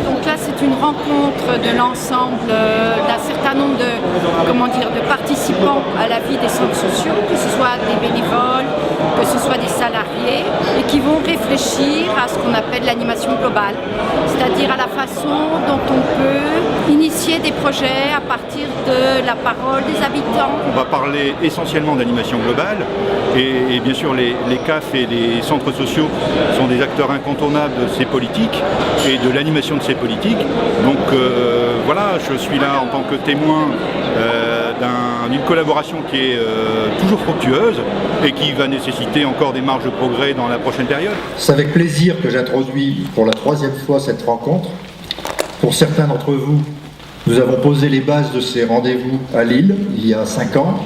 Donc là, c'est une rencontre de l'ensemble d'un certain nombre de participants à la vie des centres sociaux, que ce soit des bénévoles, que ce soit des salariés, et qui vont réfléchir à ce qu'on appelle l'animation globale, c'est-à-dire à la façon dont on peut initier des projets à partir de la parole des habitants. On va parler essentiellement d'animation globale, et bien sûr les CAF et les centres sociaux sont des acteurs incontournables de ces politiques et de l'animation de ces politiques. Donc voilà, je suis là en tant que témoin d'une collaboration qui est toujours fructueuse et qui va nécessiter encore des marges de progrès dans la prochaine période. C'est avec plaisir que j'introduis pour la 3e fois cette rencontre. Pour certains d'entre vous, nous avons posé les bases de ces rendez-vous à Lille il y a 5 ans.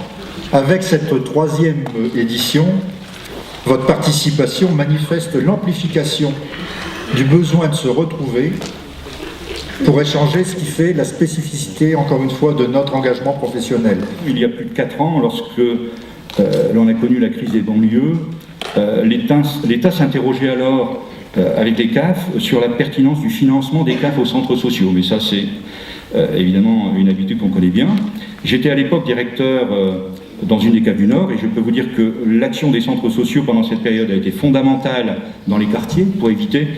Avec cette 3e édition, votre participation manifeste l'amplification du besoin de se retrouver pour échanger ce qui fait la spécificité, encore une fois, de notre engagement professionnel. Il y a plus de 4 ans, lorsque l'on a connu la crise des banlieues, l'État s'interrogeait alors avec les CAF sur la pertinence du financement des CAF aux centres sociaux. Mais ça, c'est évidemment une habitude qu'on connaît bien. J'étais à l'époque directeur dans une des CAF du Nord, et je peux vous dire que l'action des centres sociaux pendant cette période a été fondamentale dans les quartiers pour éviter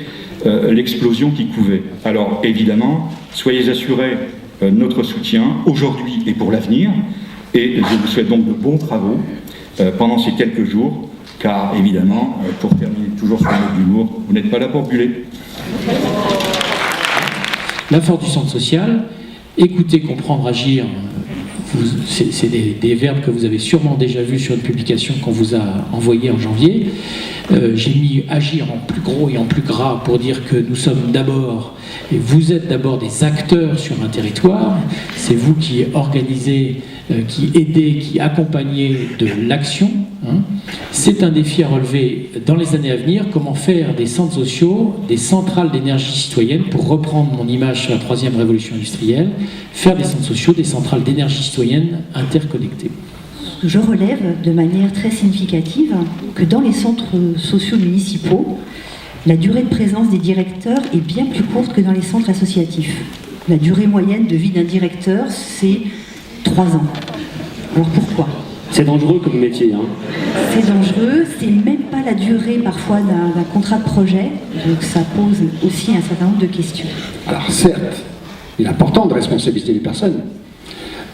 l'explosion qui couvait. Alors évidemment, soyez assurés notre soutien aujourd'hui et pour l'avenir, et je vous souhaite donc de bons travaux pendant ces quelques jours, car évidemment, pour terminer toujours sur le mot d'humour, vous n'êtes pas là pour buller. La force du centre social, écouter, comprendre, agir, c'est des verbes que vous avez sûrement déjà vus sur une publication qu'on vous a envoyée en janvier. J'ai mis agir en plus gros et en plus gras pour dire que nous sommes d'abord, et vous êtes d'abord des acteurs sur un territoire. C'est vous qui organisez, qui aidez, qui accompagnez de l'action. C'est un défi à relever dans les années à venir. Comment faire des centres sociaux, des centrales d'énergie citoyenne, pour reprendre mon image sur la 3e révolution industrielle, faire des centres sociaux, des centrales d'énergie citoyenne interconnectées. Je relève de manière très significative que dans les centres sociaux municipaux, la durée de présence des directeurs est bien plus courte que dans les centres associatifs. La durée moyenne de vie d'un directeur, c'est 3 ans. Alors pourquoi ? C'est dangereux comme métier. C'est dangereux, c'est même pas la durée parfois d'un contrat de projet, donc ça pose aussi un certain nombre de questions. Alors certes, il est important de responsabiliser les personnes,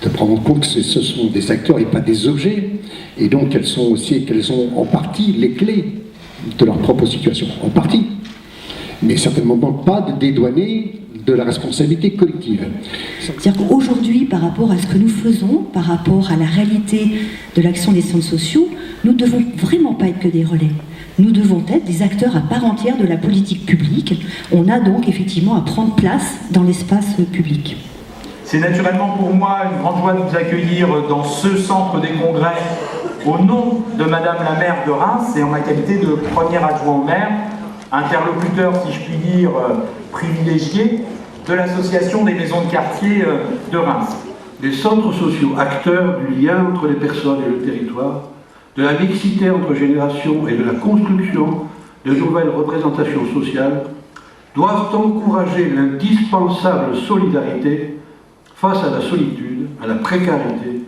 de prendre en compte que ce sont des acteurs et pas des objets, et donc qu'elles ont en partie les clés de leur propre situation, en partie, mais certainement pas de dédouaner de la responsabilité collective. C'est-à-dire qu'aujourd'hui, par rapport à ce que nous faisons, par rapport à la réalité de l'action des centres sociaux, nous ne devons vraiment pas être que des relais. Nous devons être des acteurs à part entière de la politique publique. On a donc effectivement à prendre place dans l'espace public. C'est naturellement pour moi une grande joie de vous accueillir dans ce centre des congrès au nom de Madame la maire de Reims et en ma qualité de premier adjoint au maire, interlocuteur, si je puis dire, privilégié de l'association des maisons de quartier de Reims. Les centres sociaux, acteurs du lien entre les personnes et le territoire, de la mixité entre générations et de la construction de nouvelles représentations sociales, doivent encourager l'indispensable solidarité face à la solitude, à la précarité,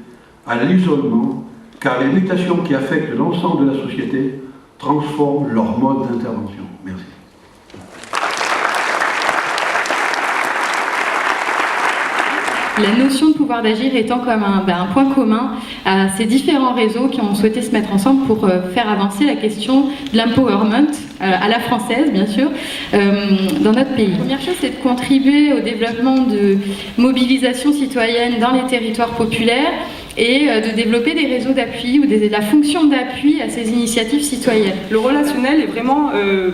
à l'isolement, car les mutations qui affectent l'ensemble de la société transforment leur mode d'intervention. Merci. La notion de pouvoir d'agir étant comme un point commun à ces différents réseaux qui ont souhaité se mettre ensemble pour faire avancer la question de l'empowerment, à la française bien sûr, dans notre pays. La première chose, c'est de contribuer au développement de mobilisation citoyenne dans les territoires populaires et de développer des réseaux d'appui ou la fonction d'appui à ces initiatives citoyennes. Le relationnel est vraiment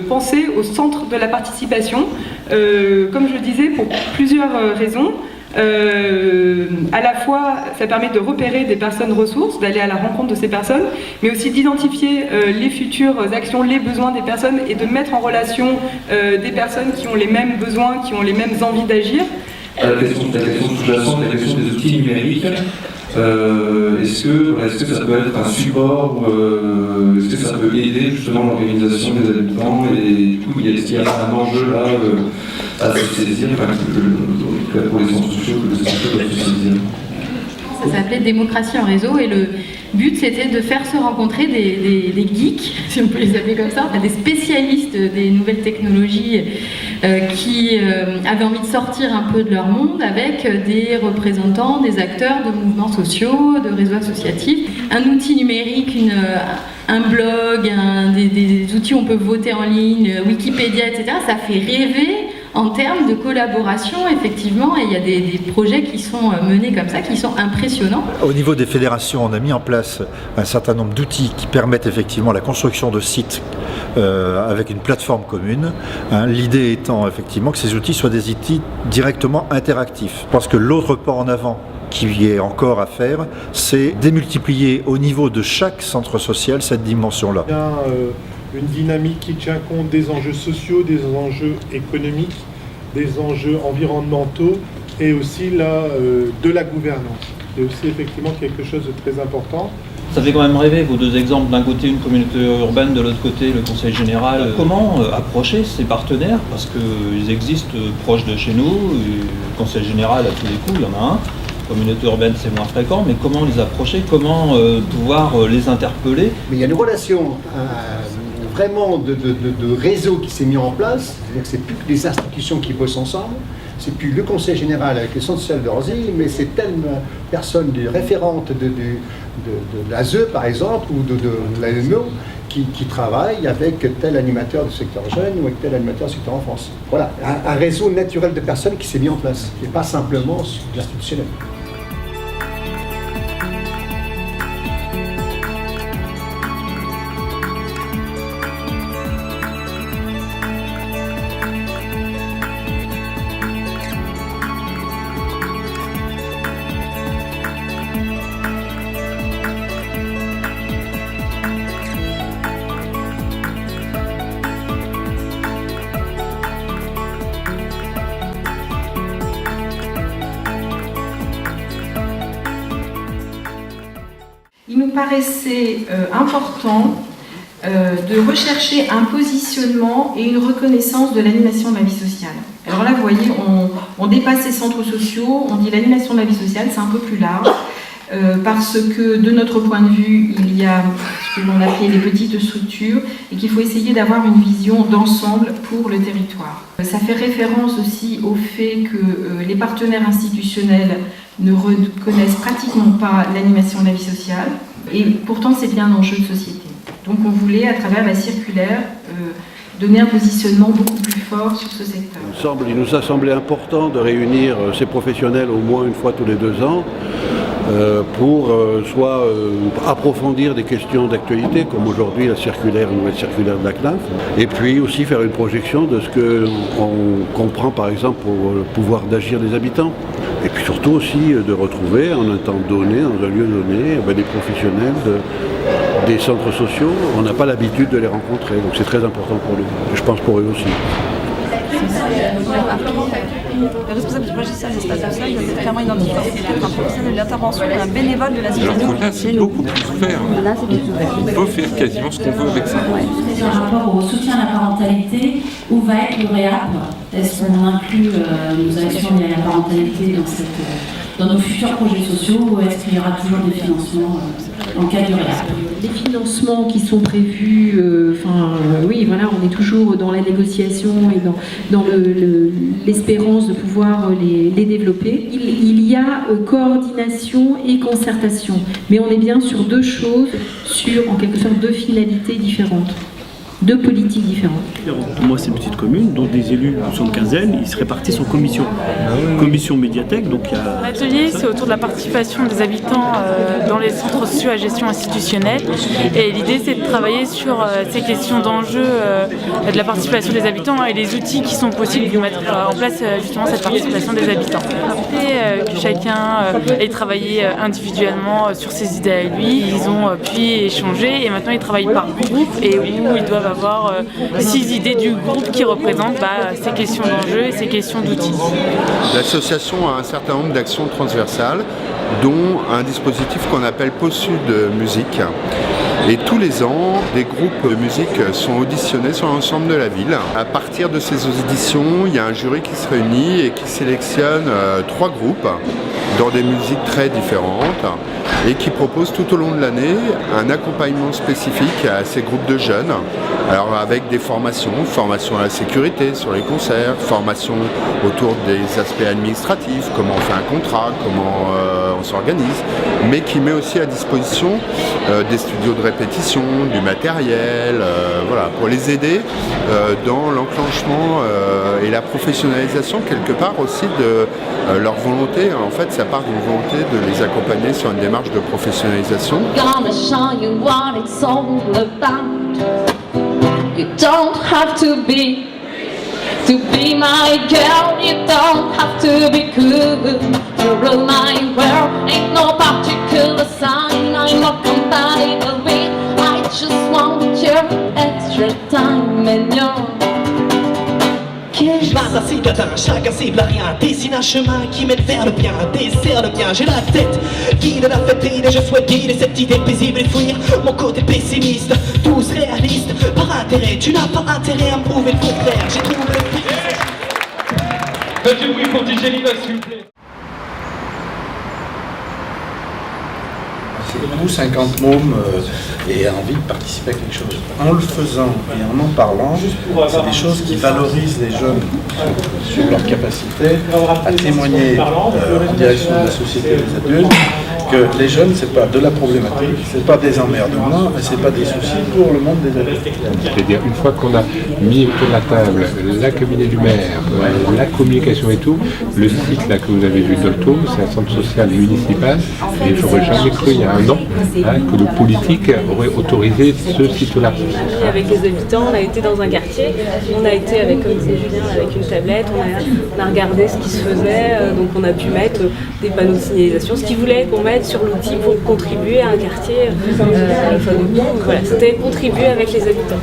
pensé au centre de la participation, comme je le disais, pour plusieurs raisons. À la fois, ça permet de repérer des personnes ressources, d'aller à la rencontre de ces personnes, mais aussi d'identifier les futures actions, les besoins des personnes et de mettre en relation des personnes qui ont les mêmes besoins, qui ont les mêmes envies d'agir. La question sous-jacente, la question des outils numériques. Est-ce que ça peut être un support ou est-ce que ça peut aider justement l'organisation des habitants et du coup est-ce qu'il y a un enjeu là à se saisir, pour les centres sociaux que les sociétés doivent se saisir? Ça s'appelait Démocratie en réseau et le but c'était de faire se rencontrer des geeks, si on peut les appeler comme ça, enfin, des spécialistes des nouvelles technologies qui avaient envie de sortir un peu de leur monde avec des représentants, des acteurs de mouvements sociaux, de réseaux associatifs, un outil numérique, un blog, des outils où on peut voter en ligne, Wikipédia, etc. Ça fait rêver en termes de collaboration, effectivement, et il y a des projets qui sont menés comme ça, qui sont impressionnants. Au niveau des fédérations, on a mis en place un certain nombre d'outils qui permettent effectivement la construction de sites avec une plateforme commune. L'idée étant effectivement que ces outils soient des outils directement interactifs. Je pense que l'autre pas en avant qui est encore à faire, c'est démultiplier au niveau de chaque centre social cette dimension-là. Une dynamique qui tient compte des enjeux sociaux, des enjeux économiques, des enjeux environnementaux et aussi de la gouvernance. C'est aussi effectivement quelque chose de très important. Ça fait quand même rêver vos deux exemples, d'un côté une communauté urbaine, de l'autre côté le conseil général. Comment approcher ces partenaires, parce qu'ils existent proches de chez nous, le conseil général à tous les coups, il y en a un. Communauté urbaine, c'est moins fréquent, mais comment les approcher, comment pouvoir les interpeller? Mais il y a une relation vraiment de réseau qui s'est mis en place, donc c'est plus que des institutions qui bossent ensemble, c'est plus le conseil général avec les centres sociaux de Roissy, mais c'est telle personne, des référentes de l'ASE par exemple, ou de l'AMO, qui travaille avec tel animateur du secteur jeune ou avec tel animateur du secteur enfance. Voilà, un réseau naturel de personnes qui s'est mis en place, et pas simplement l'institutionnel. Il nous paraissait important de rechercher un positionnement et une reconnaissance de l'animation de la vie sociale. Alors là, vous voyez, on dépasse les centres sociaux, on dit l'animation de la vie sociale, c'est un peu plus large, parce que de notre point de vue, il y a ce que l'on appelle les petites structures et qu'il faut essayer d'avoir une vision d'ensemble pour le territoire. Ça fait référence aussi au fait que les partenaires institutionnels ne reconnaissent pratiquement pas l'animation de la vie sociale, et pourtant c'est bien un enjeu de société. Donc on voulait, à travers la circulaire, donner un positionnement beaucoup plus fort sur ce secteur. Il nous a semblé important de réunir ces professionnels au moins une fois tous les 2 ans pour soit approfondir des questions d'actualité, comme aujourd'hui la nouvelle circulaire de la CNAF, et puis aussi faire une projection de ce qu'on comprend par exemple pour le pouvoir d'agir des habitants. Et puis surtout aussi de retrouver en un temps donné, dans un lieu donné, des professionnels des centres sociaux. On n'a pas l'habitude de les rencontrer, donc c'est très important pour nous, et je pense pour eux aussi. Le responsable du logiciel des espaces sociaux doit être clairement identifié comme un professionnel de l'intervention et un bénévole de la société. Alors que là, c'est beaucoup plus ouvert. On peut faire quasiment ce qu'on veut avec ça. Par rapport au soutien à la parentalité, où va être le REAP? Est-ce qu'on inclut nos actions liées à la parentalité dans nos futurs projets sociaux, ou est-ce qu'il y aura toujours des financements en cas de REAP? Les financements qui sont prévus, oui, voilà, on est toujours dans la négociation et dans l'espérance de pouvoir les développer. Il y a coordination et concertation, mais on est bien sur 2 choses, sur en quelque sorte 2 finalités différentes. 2 politiques différentes. Moi, c'est une petite commune, dont des élus, nous sommes 15aine, ils se répartissent en commissions. Commission médiathèque, donc il y a... L'atelier, c'est autour de la participation des habitants dans les centres sociaux à gestion institutionnelle. Et l'idée, c'est de travailler sur ces questions d'enjeux de la participation des habitants et les outils qui sont possibles pour mettre en place justement cette participation des habitants. Après que chacun ait travaillé individuellement sur ses idées à lui, ils ont pu échanger et maintenant ils travaillent par groupe et où ils doivent avoir 6 idées du groupe qui représentent ces questions d'enjeux et ces questions d'outils. L'association a un certain nombre d'actions transversales, dont un dispositif qu'on appelle Pôle Sud Musique. Et tous les ans, des groupes de musique sont auditionnés sur l'ensemble de la ville. À partir de ces auditions, il y a un jury qui se réunit et qui sélectionne 3 groupes dans des musiques très différentes et qui propose tout au long de l'année un accompagnement spécifique à ces groupes de jeunes. Alors avec des formations à la sécurité sur les concerts, formations autour des aspects administratifs, comment on fait un contrat, comment on s'organise, mais qui met aussi à disposition des studios de répétition, du matériel, voilà, pour les aider dans l'enclenchement et la professionnalisation quelque part aussi de leur volonté. En fait, ça part d'une volonté de les accompagner sur une démarche de professionnalisation. You don't have to be my girl. You don't have to be cool to rule my world. Ain't no particular sign I'm not compatible with. I just want your extra time and your Je passe à cible atteint, chacun cible à rien. Dessine un chemin qui mène vers le bien, dessert le bien. J'ai la tête qui ne l'a fait briller. Je souhaite guider cette idée paisible et fuir mon côté pessimiste. Tous réalistes, par intérêt. Tu n'as pas intérêt à me prouver le contraire. J'ai trouvé le prix. Faites du bruit pour DJ Lina, s'il vous plaît. Nous, 50 mômes, et envie de participer à quelque chose. En le faisant et en parlant, c'est des choses qui valorisent les jeunes sur leur capacité à témoigner en direction de la société des adultes que les jeunes, c'est pas de la problématique, c'est pas des emmerdements, mais c'est pas des soucis pour le monde des adultes. C'est-à-dire, une fois qu'on a mis autour de la table la cabinet du maire, la communication et tout, le site là que vous avez vu d'Olto, c'est un centre social municipal, et j'aurais jamais cru il y a un an que le politique aurait autorisé ce site-là. Avec les habitants, on a été dans un quartier, on a été avec, comme disait Julien, avec une tablette, on a regardé ce qui se faisait, donc on a pu mettre des panneaux de signalisation, ce qu'ils voulaient qu'on mette sur l'outil pour contribuer à un quartier. Voilà, c'était contribuer avec les habitants.